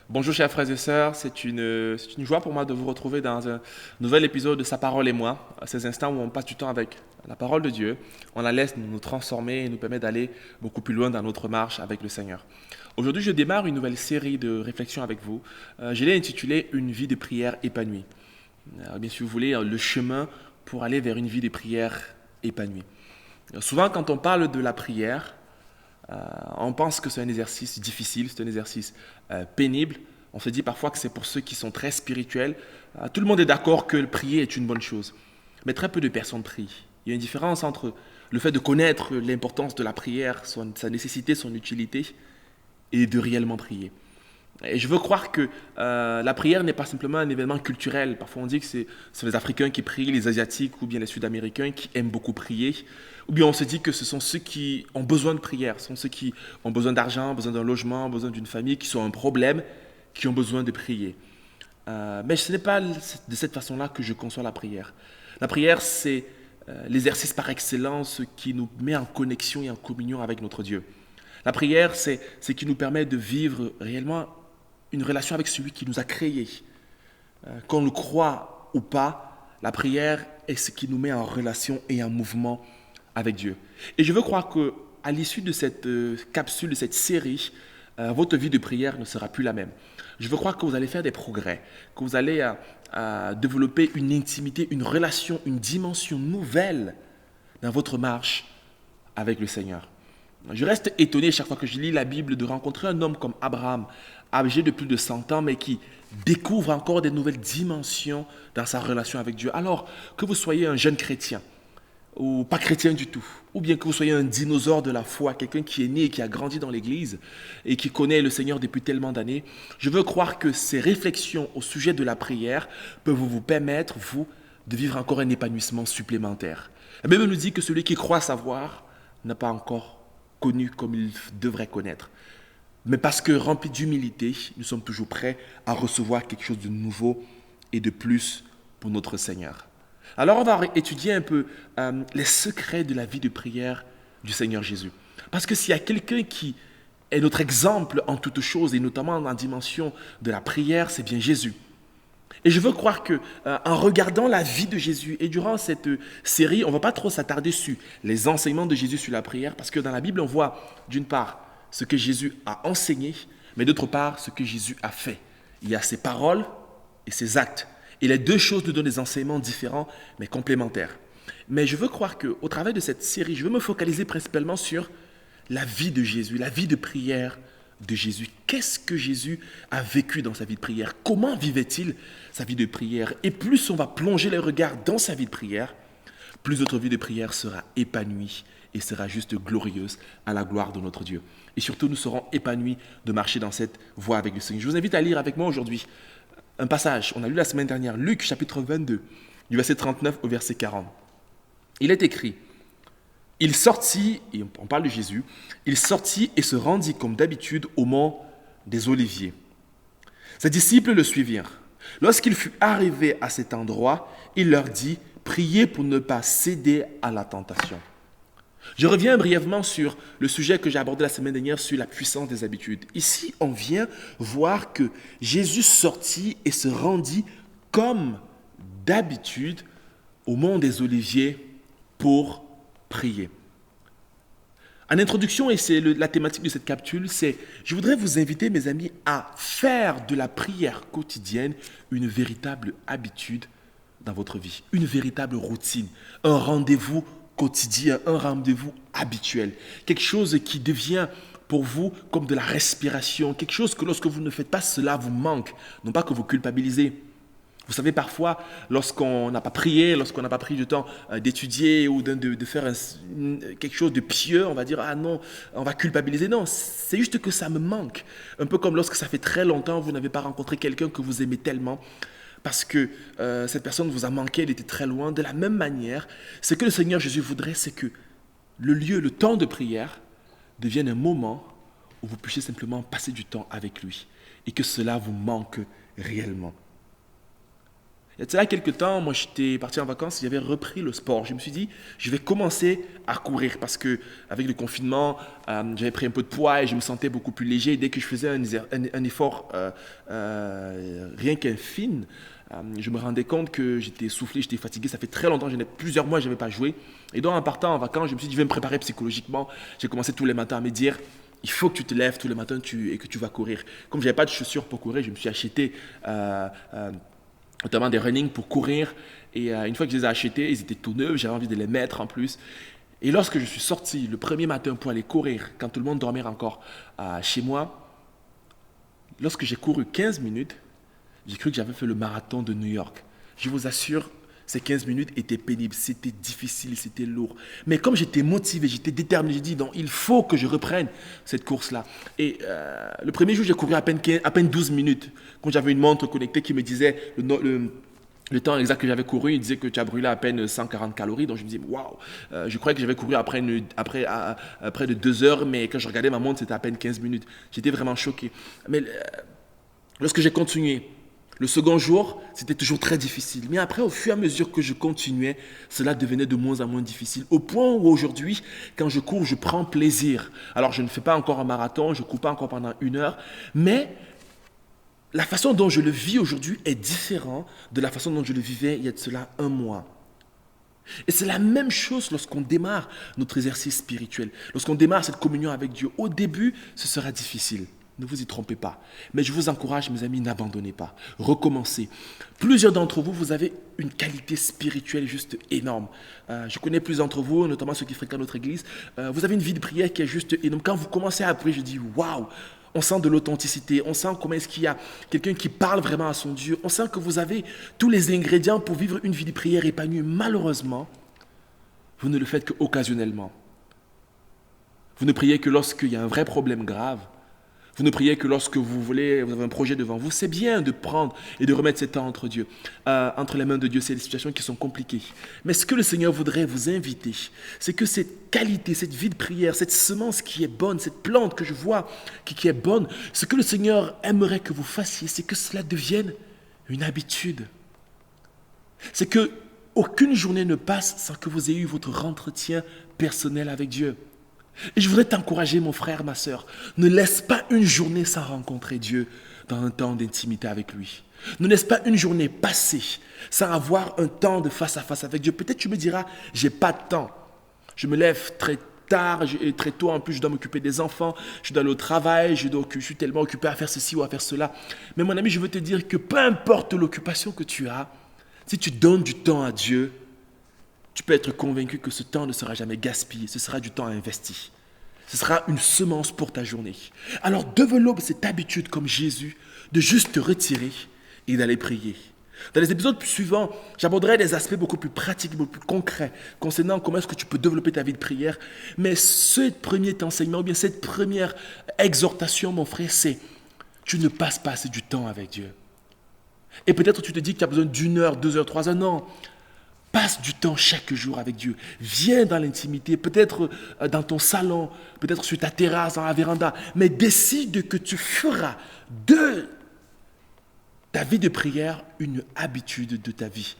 Bonjour chers frères et sœurs, c'est une joie pour moi de vous retrouver dans un nouvel épisode de Sa parole et moi, à ces instants où on passe du temps avec la parole de Dieu, on la laisse nous transformer et nous permet d'aller beaucoup plus loin dans notre marche avec le Seigneur. Aujourd'hui, je démarre une nouvelle série de réflexions avec vous. Je l'ai intitulée Une vie de prière épanouie. Bien si vous voulez, le chemin pour aller vers une vie de prière épanouie. Souvent, quand on parle de la prière, on pense que c'est un exercice difficile, c'est un exercice pénible. On se dit parfois que c'est pour ceux qui sont très spirituels. Tout le monde est d'accord que prier est une bonne chose, mais très peu de personnes prient. Il y a une différence entre le fait de connaître l'importance de la prière, sa nécessité, son utilité, et de réellement prier. Et je veux croire que la prière n'est pas simplement un événement culturel. Parfois on dit que c'est les Africains qui prient, les Asiatiques ou bien les Sud-Américains qui aiment beaucoup prier. Ou bien on se dit que ce sont ceux qui ont besoin de prière, ce sont ceux qui ont besoin d'argent, besoin d'un logement, besoin d'une famille, qui sont un problème, qui ont besoin de prier. Mais ce n'est pas de cette façon-là que je conçois la prière. La prière, c'est l'exercice par excellence qui nous met en connexion et en communion avec notre Dieu. La prière, c'est ce qui nous permet de vivre réellement une relation avec celui qui nous a créés. Qu'on le croit ou pas, la prière est ce qui nous met en relation et en mouvement avec Dieu. Et je veux croire que à l'issue de cette capsule, de cette série, votre vie de prière ne sera plus la même. Je veux croire que vous allez faire des progrès, que vous allez développer une intimité, une relation, une dimension nouvelle dans votre marche avec le Seigneur. Je reste étonné chaque fois que je lis la Bible de rencontrer un homme comme Abraham, âgé de plus de 100 ans, mais qui découvre encore des nouvelles dimensions dans sa relation avec Dieu. Alors que vous soyez un jeune chrétien, ou pas chrétien du tout, ou bien que vous soyez un dinosaure de la foi, quelqu'un qui est né et qui a grandi dans l'Église et qui connaît le Seigneur depuis tellement d'années, je veux croire que ces réflexions au sujet de la prière peuvent vous permettre, vous, de vivre encore un épanouissement supplémentaire. La Bible nous dit que celui qui croit savoir n'a pas encore connu comme il devrait connaître. Mais parce que remplis d'humilité, nous sommes toujours prêts à recevoir quelque chose de nouveau et de plus pour notre Seigneur. Alors on va étudier un peu les secrets de la vie de prière du Seigneur Jésus. Parce que s'il y a quelqu'un qui est notre exemple en toutes choses, et notamment dans la dimension de la prière, c'est bien Jésus. Et je veux croire que en regardant la vie de Jésus et durant cette série, on ne va pas trop s'attarder sur les enseignements de Jésus sur la prière, parce que dans la Bible, on voit d'une part ce que Jésus a enseigné, mais d'autre part ce que Jésus a fait. Il y a ses paroles et ses actes. Et les deux choses nous donnent des enseignements différents, mais complémentaires. Mais je veux croire qu'au travers de cette série, je veux me focaliser principalement sur la vie de Jésus, la vie de prière de Jésus. Qu'est-ce que Jésus a vécu dans sa vie de prière? Comment vivait-il sa vie de prière? Et plus on va plonger les regards dans sa vie de prière, plus notre vie de prière sera épanouie et sera juste glorieuse à la gloire de notre Dieu. Et surtout, nous serons épanouis de marcher dans cette voie avec le Seigneur. Je vous invite à lire avec moi aujourd'hui un passage. On a lu la semaine dernière, Luc chapitre 22, du verset 39 au verset 40. Il est écrit: il sortit, et on parle de Jésus, il sortit et se rendit comme d'habitude au mont des Oliviers. Ses disciples le suivirent. Lorsqu'il fut arrivé à cet endroit, il leur dit: priez pour ne pas céder à la tentation. Je reviens brièvement sur le sujet que j'ai abordé la semaine dernière sur la puissance des habitudes. Ici, on vient voir que Jésus sortit et se rendit comme d'habitude au mont des Oliviers pour prier. En introduction, et c'est la thématique de cette capsule, c'est: je voudrais vous inviter, mes amis, à faire de la prière quotidienne une véritable habitude dans votre vie, une véritable routine, un rendez-vous quotidien, un rendez-vous habituel, quelque chose qui devient pour vous comme de la respiration, quelque chose que lorsque vous ne faites pas cela vous manque, non pas que vous culpabilisez. Vous savez, parfois, lorsqu'on n'a pas prié, lorsqu'on n'a pas pris du temps d'étudier ou de faire quelque chose de pieux, on va dire: ah non, on va culpabiliser. Non, c'est juste que ça me manque. Un peu comme lorsque ça fait très longtemps, vous n'avez pas rencontré quelqu'un que vous aimez tellement, parce que cette personne vous a manqué, elle était très loin. De la même manière, ce que le Seigneur Jésus voudrait, c'est que le lieu, le temps de prière devienne un moment où vous puissiez simplement passer du temps avec lui et que cela vous manque réellement. Et c'est là quelques temps, moi j'étais parti en vacances, j'avais repris le sport. Je me suis dit, je vais commencer à courir parce que avec le confinement, j'avais pris un peu de poids et je me sentais beaucoup plus léger. Dès que je faisais un effort, rien qu'infime, je me rendais compte que j'étais essoufflé, j'étais fatigué. Ça fait très longtemps, plusieurs mois, je n'avais pas joué. Et donc en partant en vacances, je me suis dit, je vais me préparer psychologiquement. J'ai commencé tous les matins à me dire, il faut que tu te lèves tous les matins et que tu vas courir. Comme je n'avais pas de chaussures pour courir, je me suis acheté notamment des running pour courir. Et une fois que je les ai achetés, ils étaient tout neufs, j'avais envie de les mettre en plus. Et lorsque je suis sorti le premier matin pour aller courir, quand tout le monde dormait encore chez moi, lorsque j'ai couru 15 minutes, j'ai cru que j'avais fait le marathon de New York. Je vous assure, ces 15 minutes étaient pénibles, c'était difficile, c'était lourd. Mais comme j'étais motivé, j'étais déterminé, j'ai dit non, il faut que je reprenne cette course-là. Et le premier jour, j'ai couru à peine 12 minutes. Quand j'avais une montre connectée qui me disait le temps exact que j'avais couru, il disait que tu as brûlé à peine 140 calories. Donc je me disais, waouh, je croyais que j'avais couru après près de 2 heures, mais quand je regardais ma montre, c'était à peine 15 minutes. J'étais vraiment choqué. Mais lorsque j'ai continué, le second jour, c'était toujours très difficile. Mais après, au fur et à mesure que je continuais, cela devenait de moins en moins difficile. Au point où aujourd'hui, quand je cours, je prends plaisir. Alors, je ne fais pas encore un marathon, je ne cours pas encore pendant 1 heure, mais la façon dont je le vis aujourd'hui est différente de la façon dont je le vivais il y a de cela 1 mois. Et c'est la même chose lorsqu'on démarre notre exercice spirituel, lorsqu'on démarre cette communion avec Dieu. Au début, ce sera difficile. Ne vous y trompez pas. Mais je vous encourage, mes amis, n'abandonnez pas. Recommencez. Plusieurs d'entre vous, vous avez une qualité spirituelle juste énorme. Je connais plusieurs d'entre vous, notamment ceux qui fréquentent notre église. Vous avez une vie de prière qui est juste énorme. Quand vous commencez à prier, je dis waouh! On sent de l'authenticité. On sent comment est-ce qu'il y a quelqu'un qui parle vraiment à son Dieu. On sent que vous avez tous les ingrédients pour vivre une vie de prière épanouie. Malheureusement, vous ne le faites qu'occasionnellement. Vous ne priez que lorsqu'il y a un vrai problème grave. Vous ne priez que lorsque vous avez un projet devant vous. C'est bien de prendre et de remettre ces temps entre les mains de Dieu. C'est des situations qui sont compliquées. Mais ce que le Seigneur voudrait vous inviter, c'est que cette qualité, cette vie de prière, cette semence qui est bonne, cette plante que je vois qui est bonne, ce que le Seigneur aimerait que vous fassiez, c'est que cela devienne une habitude. C'est que aucune journée ne passe sans que vous ayez eu votre entretien personnel avec Dieu. Et je voudrais t'encourager, mon frère, ma sœur. Ne laisse pas une journée sans rencontrer Dieu dans un temps d'intimité avec lui. Ne laisse pas une journée passer sans avoir un temps de face à face avec Dieu. Peut-être tu me diras, j'ai pas de temps. Je me lève très tard et très tôt. En plus, je dois m'occuper des enfants. Je dois aller au travail. Je suis tellement occupé à faire ceci ou à faire cela. Mais mon ami, je veux te dire que peu importe l'occupation que tu as, si tu donnes du temps à Dieu, tu peux être convaincu que ce temps ne sera jamais gaspillé, ce sera du temps investi. Ce sera une semence pour ta journée. Alors développe cette habitude comme Jésus de juste te retirer et d'aller prier. Dans les épisodes suivants, j'aborderai des aspects beaucoup plus pratiques, beaucoup plus concrets concernant comment est-ce que tu peux développer ta vie de prière. Mais ce premier enseignement ou bien cette première exhortation, mon frère, c'est tu ne passes pas assez du temps avec Dieu. Et peut-être tu te dis que tu as besoin d'1 heure, 2 heures, 3 heures. Non. Passe du temps chaque jour avec Dieu. Viens dans l'intimité, peut-être dans ton salon, peut-être sur ta terrasse, dans la véranda. Mais décide que tu feras de ta vie de prière une habitude de ta vie.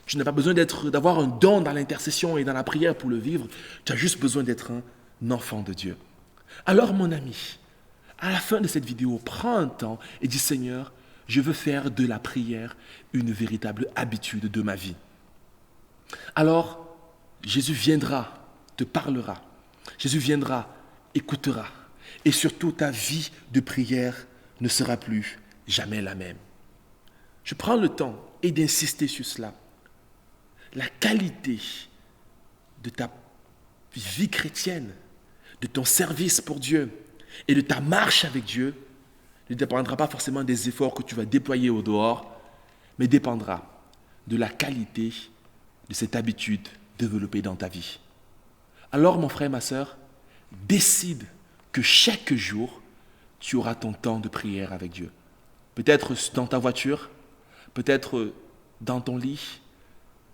Tu n'as pas besoin d'avoir un don dans l'intercession et dans la prière pour le vivre. Tu as juste besoin d'être un enfant de Dieu. Alors mon ami, à la fin de cette vidéo, prends un temps et dis Seigneur, je veux faire de la prière une véritable habitude de ma vie. Alors, Jésus viendra, te parlera. Jésus viendra, écoutera. Et surtout, ta vie de prière ne sera plus jamais la même. Je prends le temps et d'insister sur cela. La qualité de ta vie chrétienne, de ton service pour Dieu et de ta marche avec Dieu ne dépendra pas forcément des efforts que tu vas déployer au dehors, mais dépendra de la qualité de cette habitude développée dans ta vie. Alors, mon frère, ma sœur, décide que chaque jour, tu auras ton temps de prière avec Dieu. Peut-être dans ta voiture, peut-être dans ton lit,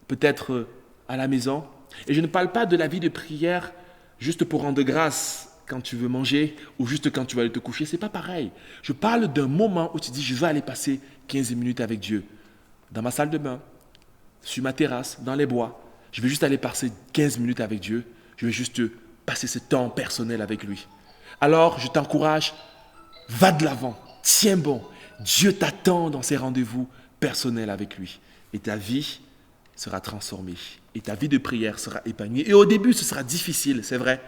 peut-être à la maison. Et je ne parle pas de la vie de prière juste pour rendre grâce quand tu veux manger ou juste quand tu vas aller te coucher. Ce n'est pas pareil. Je parle d'un moment où tu dis, je vais aller passer 15 minutes avec Dieu. Dans ma salle de bain, sur ma terrasse, dans les bois. Je vais juste aller passer 15 minutes avec Dieu. Je vais juste passer ce temps personnel avec lui. Alors, je t'encourage, va de l'avant, tiens bon. Dieu t'attend dans ses rendez-vous personnels avec lui. Et ta vie sera transformée. Et ta vie de prière sera épanouie. Et au début, ce sera difficile, c'est vrai.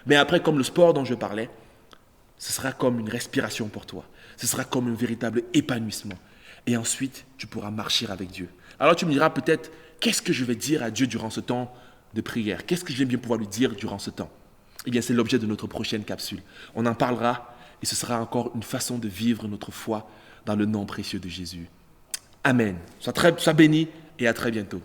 Mais après, comme le sport dont je parlais, ce sera comme une respiration pour toi. Ce sera comme un véritable épanouissement. Et ensuite, tu pourras marcher avec Dieu. Alors tu me diras peut-être, qu'est-ce que je vais dire à Dieu durant ce temps de prière? Qu'est-ce que je vais bien pouvoir lui dire durant ce temps? Eh bien, c'est l'objet de notre prochaine capsule. On en parlera et ce sera encore une façon de vivre notre foi dans le nom précieux de Jésus. Amen. Sois béni et à très bientôt.